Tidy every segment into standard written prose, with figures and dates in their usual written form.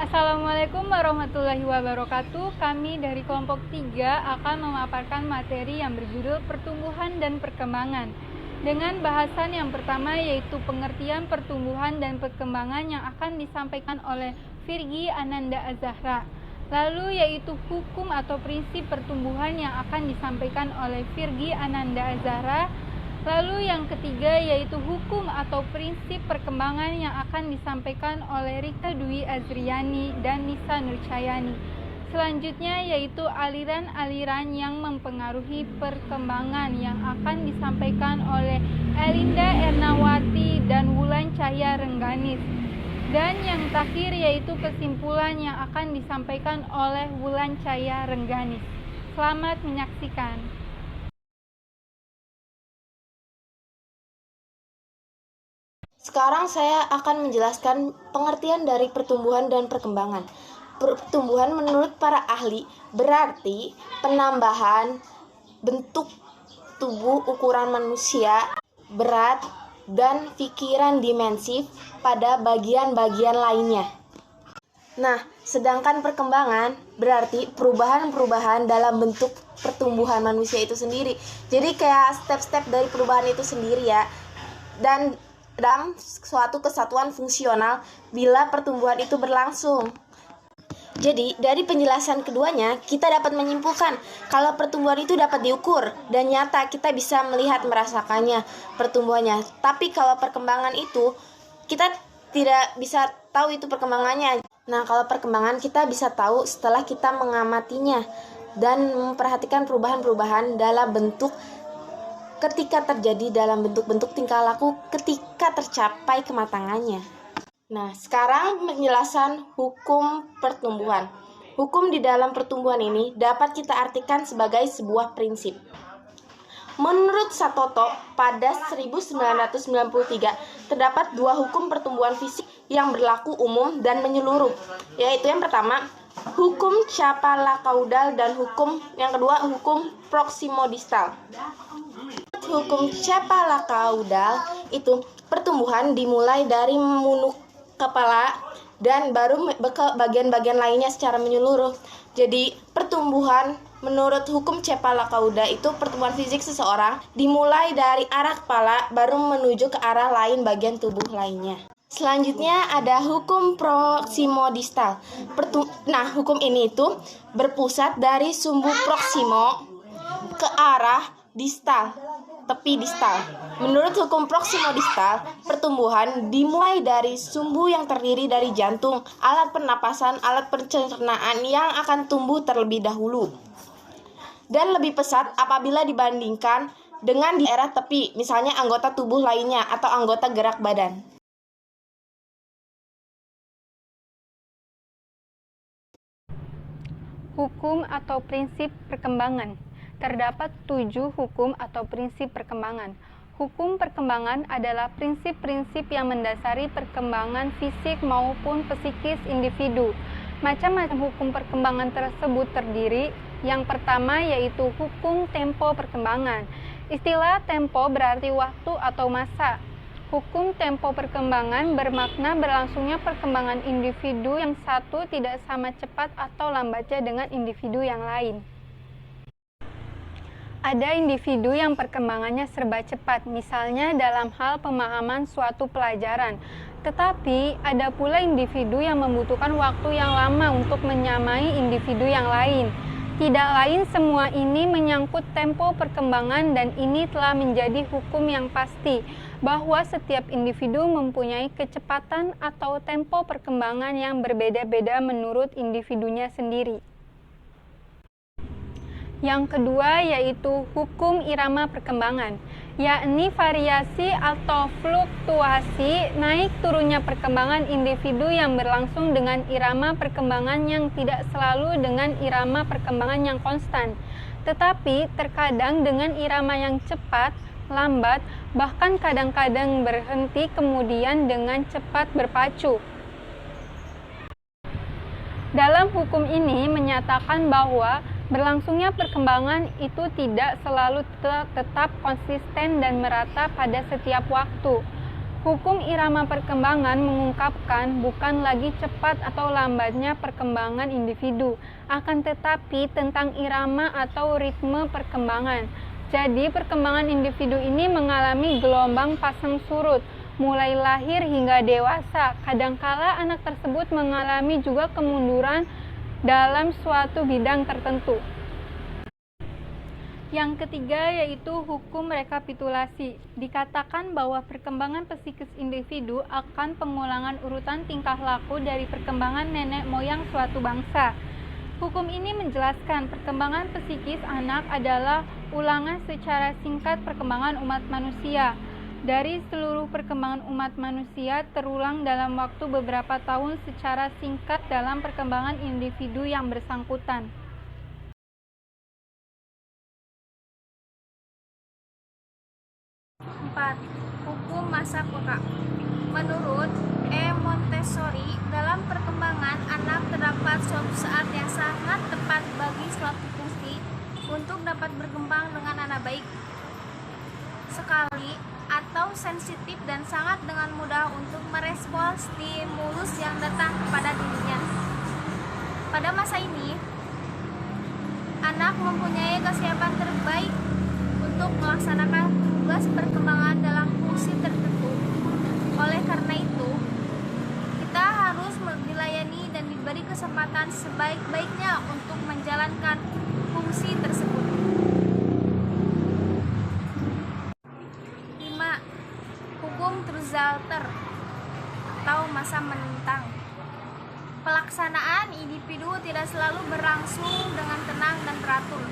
Assalamualaikum warahmatullahi wabarakatuh. Kami dari kelompok 3 akan memaparkan materi yang berjudul Pertumbuhan dan Perkembangan. Dengan bahasan yang pertama yaitu pengertian pertumbuhan dan perkembangan yang akan disampaikan oleh Virgi Ananda Azahra. Lalu yaitu hukum atau prinsip pertumbuhan yang akan disampaikan oleh Virgi Ananda Azahra. Lalu yang ketiga yaitu hukum atau prinsip perkembangan yang akan disampaikan oleh Rika Dwi Azriani dan Nisa Nurcayani. Selanjutnya yaitu aliran-aliran yang mempengaruhi perkembangan yang akan disampaikan oleh Elinda Ernawati dan Wulan Cahya Rengganis. Dan yang terakhir yaitu kesimpulan yang akan disampaikan oleh Wulan Cahya Rengganis. Selamat menyaksikan. Sekarang saya akan menjelaskan pengertian dari pertumbuhan dan perkembangan. Pertumbuhan menurut para ahli berarti penambahan bentuk tubuh ukuran manusia, berat, dan pikiran dimensif pada bagian-bagian lainnya. Nah, sedangkan perkembangan berarti perubahan-perubahan dalam bentuk pertumbuhan manusia itu sendiri. Jadi kayak step-step dari perubahan itu sendiri ya. Dan dalam suatu kesatuan fungsional bila pertumbuhan itu berlangsung. Jadi, dari penjelasan keduanya, kita dapat menyimpulkan kalau pertumbuhan itu dapat diukur dan nyata kita bisa melihat merasakannya pertumbuhannya. Tapi kalau perkembangan itu, kita tidak bisa tahu itu perkembangannya. Nah, kalau perkembangan kita bisa tahu setelah kita mengamatinya dan memperhatikan perubahan-perubahan dalam bentuk ketika terjadi dalam bentuk-bentuk tingkah laku ketika tercapai kematangannya. Nah, sekarang penjelasan hukum pertumbuhan. Hukum di dalam pertumbuhan ini dapat kita artikan sebagai sebuah prinsip. Menurut Satoto, pada 1993 terdapat dua hukum pertumbuhan fisik yang berlaku umum dan menyeluruh, yaitu yang pertama, hukum Chappalla-Caudal dan yang kedua, hukum Proximo-Distal. Hukum Chappalla-Caudal itu pertumbuhan dimulai dari menuk kepala dan baru ke bagian-bagian lainnya secara menyeluruh. Jadi pertumbuhan menurut hukum Chappalla-Caudal itu pertumbuhan fisik seseorang dimulai dari arah kepala baru menuju ke arah lain bagian tubuh lainnya. Selanjutnya ada hukum Proximo-Distal. Nah, hukum ini itu berpusat dari sumbu proximo ke arah distal, tepi distal. Menurut hukum Proximo-Distal, pertumbuhan dimulai dari sumbu yang terdiri dari jantung, alat pernapasan, alat pencernaan yang akan tumbuh terlebih dahulu dan lebih pesat apabila dibandingkan dengan di daerah tepi, misalnya anggota tubuh lainnya atau anggota gerak badan. Hukum atau prinsip perkembangan. Terdapat 7 hukum atau prinsip perkembangan. Hukum perkembangan adalah prinsip-prinsip yang mendasari perkembangan fisik maupun psikis individu. Macam-macam hukum perkembangan tersebut terdiri. Yang pertama yaitu hukum tempo perkembangan. Istilah tempo berarti waktu atau masa. Hukum tempo perkembangan bermakna berlangsungnya perkembangan individu yang satu tidak sama cepat atau lambatnya dengan individu yang lain. Ada individu yang perkembangannya serba cepat, misalnya dalam hal pemahaman suatu pelajaran. Tetapi ada pula individu yang membutuhkan waktu yang lama untuk menyamai individu yang lain. Tidak lain semua ini menyangkut tempo perkembangan dan ini telah menjadi hukum yang pasti bahwa setiap individu mempunyai kecepatan atau tempo perkembangan yang berbeda-beda menurut individunya sendiri. Yang kedua yaitu hukum irama perkembangan, yakni variasi atau fluktuasi naik turunnya perkembangan individu yang berlangsung dengan irama perkembangan yang tidak selalu dengan irama perkembangan yang konstan, tetapi terkadang dengan irama yang cepat, lambat, bahkan kadang-kadang berhenti kemudian dengan cepat berpacu. Dalam hukum ini menyatakan bahwa berlangsungnya perkembangan itu tidak selalu tetap konsisten dan merata pada setiap waktu. Hukum irama perkembangan mengungkapkan bukan lagi cepat atau lambatnya perkembangan individu, akan tetapi tentang irama atau ritme perkembangan. Jadi, perkembangan individu ini mengalami gelombang pasang surut, mulai lahir hingga dewasa. Kadangkala anak tersebut mengalami juga kemunduran dalam suatu bidang tertentu. Yang ketiga yaitu hukum rekapitulasi. Dikatakan bahwa perkembangan psikis individu akan pengulangan urutan tingkah laku dari perkembangan nenek moyang suatu bangsa. Hukum ini menjelaskan perkembangan psikis anak adalah ulangan secara singkat perkembangan umat manusia. Dari seluruh perkembangan umat manusia terulang dalam waktu beberapa tahun secara singkat dalam perkembangan individu yang bersangkutan. 4. Hukum masa kota. Menurut E. Montessori, dalam perkembangan anak terdapat suatu saat yang sangat tepat bagi suatu fungsi untuk dapat berkembang dengan anak baik sekali atau sensitif dan sangat dengan mudah untuk merespon stimulus yang datang kepada dirinya. Pada masa ini, anak mempunyai kesiapan terbaik untuk melaksanakan tugas perkembangan dalam fungsi tertentu. Oleh karena itu, kita harus dilayani dan diberi kesempatan sebaik-baiknya untuk menjalankan fungsi tersebut. 5. Hukum Truzalter atau masa menentang. Pelaksanaan individu tidak selalu berlangsung dengan tenang dan teratur,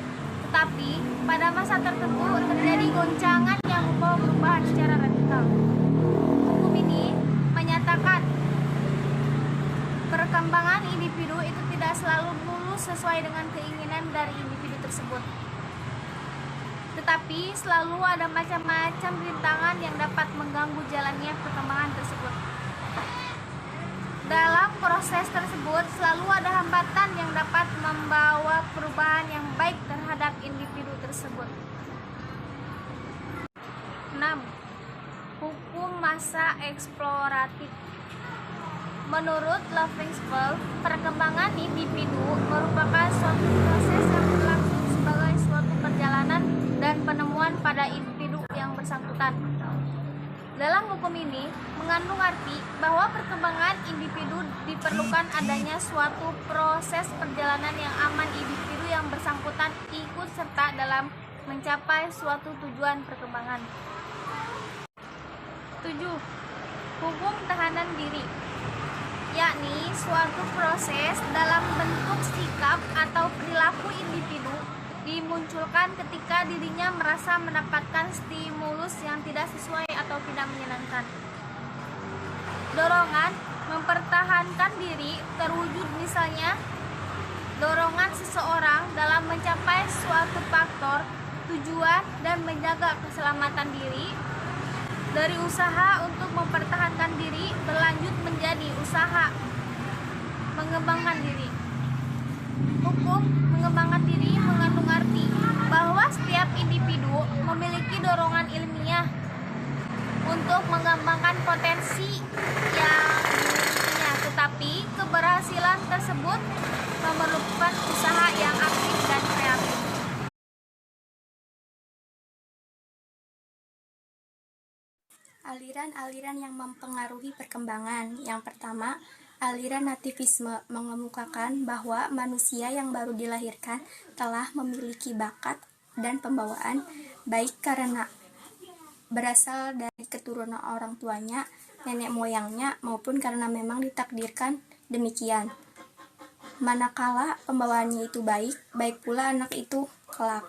tetapi pada masa tertentu terjadi goncangan yang membawa perubahan secara radikal. Hukum ini menyatakan perkembangan individu itu tidak selalu mulus sesuai dengan keinginan dari individu tersebut, tetapi selalu ada macam-macam rintangan yang dapat mengganggu jalannya perkembangan tersebut. Dalam proses tersebut selalu ada hambatan yang dapat membawa perubahan yang baik terhadap individu tersebut. 6. Hukum masa eksploratif. Menurut Lovingsfeld, perkembangan individu merupakan suatu proses yang berlangsung sebagai suatu perjalanan dan penemuan pada individu yang bersangkutan. Dalam hukum ini mengandung arti bahwa perkembangan individu diperlukan adanya suatu proses perjalanan yang aman individu yang bersangkutan ikut serta dalam mencapai suatu tujuan perkembangan. 7. Hukum tahanan diri, yakni suatu proses dalam bentuk sikap atau perilaku individu dimunculkan ketika dirinya merasa mendapatkan stimulus yang tidak sesuai atau tidak menyenangkan. Dorongan mempertahankan diri terwujud misalnya dorongan seseorang dalam mencapai suatu faktor tujuan dan menjaga keselamatan diri. Dari usaha untuk mempertahankan diri berlanjut menjadi usaha mengembangkan diri. Hukum mengembangkan diri mengandung arti bahwa setiap individu memiliki dorongan ilmiah untuk mengembangkan potensi yang dimilikinya, tetapi keberhasilan tersebut memerlukan usaha yang aktif dan kreatif. Aliran-aliran yang mempengaruhi perkembangan. Yang pertama, aliran nativisme mengemukakan bahwa manusia yang baru dilahirkan telah memiliki bakat dan pembawaan, baik karena berasal dari keturunan orang tuanya, nenek moyangnya, maupun karena memang ditakdirkan demikian. Manakala pembawaannya itu baik, baik pula anak itu kelak.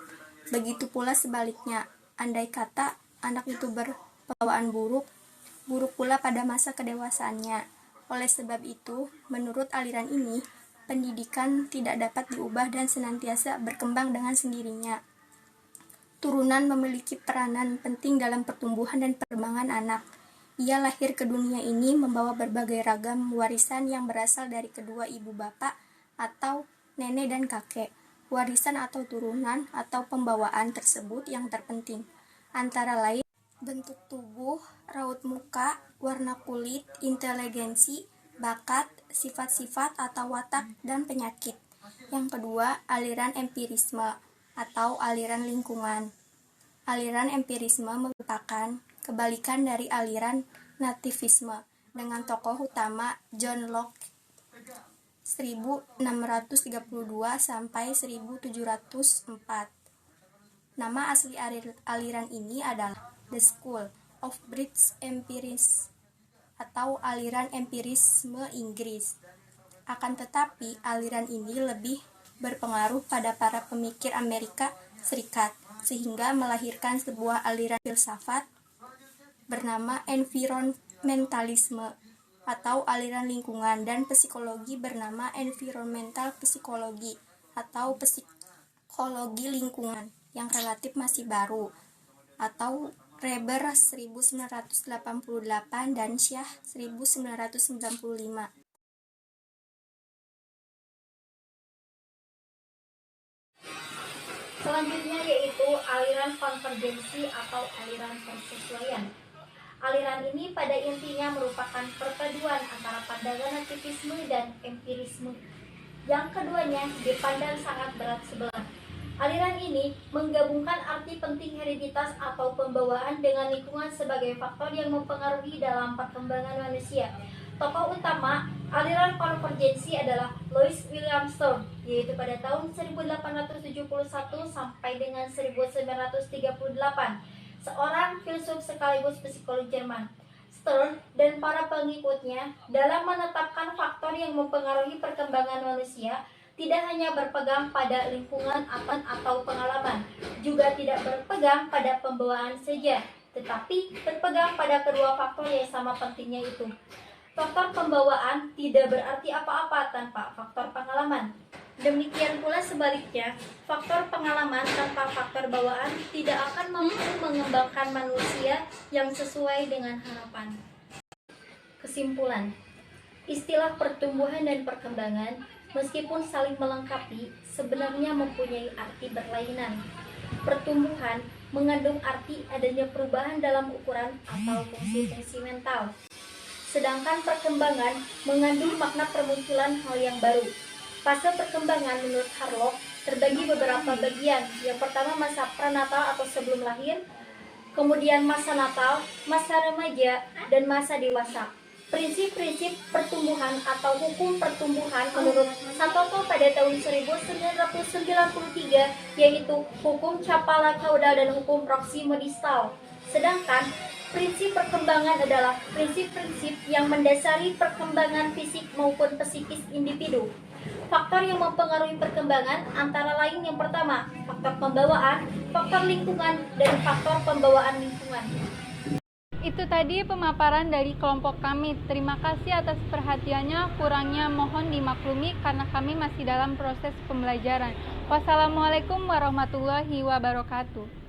Begitu pula sebaliknya, andai kata anak itu berpembawaan buruk, buruk pula pada masa kedewasaannya. Oleh sebab itu, menurut aliran ini, pendidikan tidak dapat diubah dan senantiasa berkembang dengan sendirinya. Turunan memiliki peranan penting dalam pertumbuhan dan perkembangan anak. Ia lahir ke dunia ini membawa berbagai ragam warisan yang berasal dari kedua ibu bapak atau nenek dan kakek. Warisan atau turunan atau pembawaan tersebut yang terpenting, antara lain bentuk tubuh, raut muka, warna kulit, inteligensi, bakat, sifat-sifat atau watak, dan penyakit. Yang kedua, aliran empirisme atau aliran lingkungan. Aliran empirisme merupakan kebalikan dari aliran nativisme dengan tokoh utama John Locke 1632 sampai 1704. Nama asli aliran ini adalah The School of British Empirism atau aliran empirisme Inggris. Akan tetapi, aliran ini lebih berpengaruh pada para pemikir Amerika Serikat, sehingga melahirkan sebuah aliran filsafat bernama environmentalisme atau aliran lingkungan, dan psikologi bernama environmental psychology atau psikologi lingkungan yang relatif masih baru, atau Reber 1988 dan Syah 1995. Selanjutnya yaitu aliran konvergensi atau aliran persesuaian. Aliran ini pada intinya merupakan perpaduan antara pandangan nativisme dan empirisme. Yang keduanya dipandang sangat berat sebelah. Aliran ini menggabungkan arti penting hereditas atau pembawaan dengan lingkungan sebagai faktor yang mempengaruhi dalam perkembangan manusia. Tokoh utama aliran konvergensi adalah Louis William Stern, yaitu pada tahun 1871 sampai dengan 1938, seorang filsuf sekaligus psikolog Jerman. Stern dan para pengikutnya dalam menetapkan faktor yang mempengaruhi perkembangan manusia tidak hanya berpegang pada lingkungan atau pengalaman, juga tidak berpegang pada pembawaan saja, tetapi berpegang pada kedua faktor yang sama pentingnya itu. Faktor pembawaan tidak berarti apa-apa tanpa faktor pengalaman. Demikian pula sebaliknya, faktor pengalaman tanpa faktor bawaan tidak akan mampu mengembangkan manusia yang sesuai dengan harapan. Kesimpulan, istilah pertumbuhan dan perkembangan meskipun saling melengkapi, sebenarnya mempunyai arti berlainan. Pertumbuhan mengandung arti adanya perubahan dalam ukuran atau fungsi-fungsi mental. Sedangkan perkembangan mengandung makna permunculan hal yang baru. Fase perkembangan menurut Harlock terbagi beberapa bagian. Yang pertama masa pranatal atau sebelum lahir, kemudian masa natal, masa remaja, dan masa dewasa. Prinsip-prinsip pertumbuhan atau hukum pertumbuhan menurut Santoto pada tahun 1993 yaitu hukum Chapala Caudal dan hukum Proximo Distal. Sedangkan prinsip perkembangan adalah prinsip-prinsip yang mendasari perkembangan fisik maupun psikis individu. Faktor yang mempengaruhi perkembangan antara lain yang pertama, faktor pembawaan, faktor lingkungan, dan faktor pembawaan lingkungan. Itu tadi pemaparan dari kelompok kami. Terima kasih atas perhatiannya. Kurangnya mohon dimaklumi karena kami masih dalam proses pembelajaran. Wassalamualaikum warahmatullahi wabarakatuh.